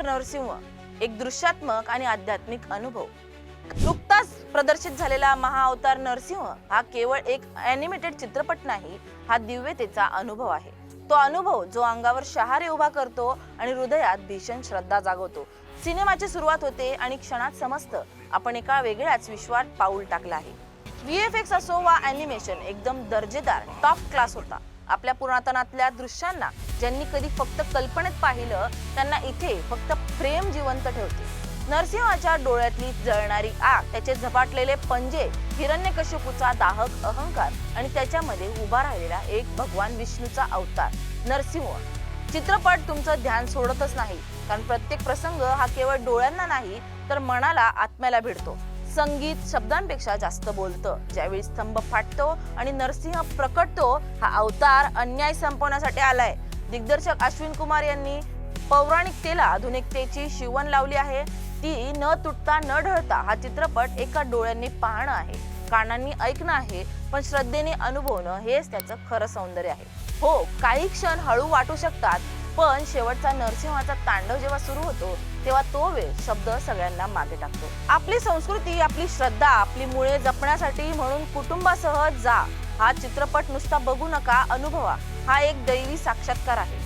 नरसिंह, एक दृश्यात्मक आणि आध्यात्मिक अनुभव। नुकताच प्रदर्शित झालेला महाअवतार नरसिंह हा केवळ एक ॲनिमेटेड चित्रपट नाही, हा दिव्यतेचा अनुभव आहे। तो अनुभव जो अंगावर शहारे उभा करतो आणि हृदयात भीषण श्रद्धा जागवतो। सिनेमाची सुरुवात होते आणि क्षणात समजतं आपण एका वेगळ्याच विश्वात पाऊल टाकलं आहे। VFX असो वा ॲनिमेशन एकदम दर्जेदार टॉप क्लास होता। आपल्या पुरातनातल्या दृश्यांना ज्यांनी कधी फक्त कल्पनेत पाहिलं त्यांना इथे फक्त प्रेम जिवंत ठेवते। नरसिंहाच्या डोळ्यातली जळणारी आग, त्याचे झपाटलेले पंजे, हिरण्यकशिपूचा दाहक अहंकार आणि त्याच्यामध्ये उभा राहिलेला एक भगवान विष्णूचा अवतार नरसिंह। चित्रपट तुमचं ध्यान सोडतच नाही, कारण प्रत्येक प्रसंग हा केवळ डोळ्यांना नाही तर मनाला, आत्म्याला भिडतो। संगीत शब्दांपेक्षा जास्त बोलतं। ज्यावेळी स्तंभ फाटतो आणि नरसिंह प्रकटतो, हा अवतार अन्याय संपवण्यासाठी आलाय। दिग्दर्शक अश्विन कुमार यांनी पौराणिकतेला आधुनिकतेची शिवण लावली आहे। ती न तुटता न ढळता हा चित्रपट एका डोळ्यांनी पाहणं आहे, कानांनी ऐकणं आहे, पण श्रद्धेने अनुभवणं हेच त्याचं खरं सौंदर्य आहे। हो, काही क्षण हळू वाटू शकतात, पण शेवटचा नरसिंहाचा तांडव जेव्हा सुरू होतो तेव्हा तो वेळ शब्द सगळ्यांना मागे टाकतो। आपली संस्कृती, आपली श्रद्धा, आपली मुळे जपण्यासाठी म्हणून कुटुंबासह जा। हा चित्रपट नुसता बघू नका, अनुभवा। हा एक दैवी साक्षात्कार आहे।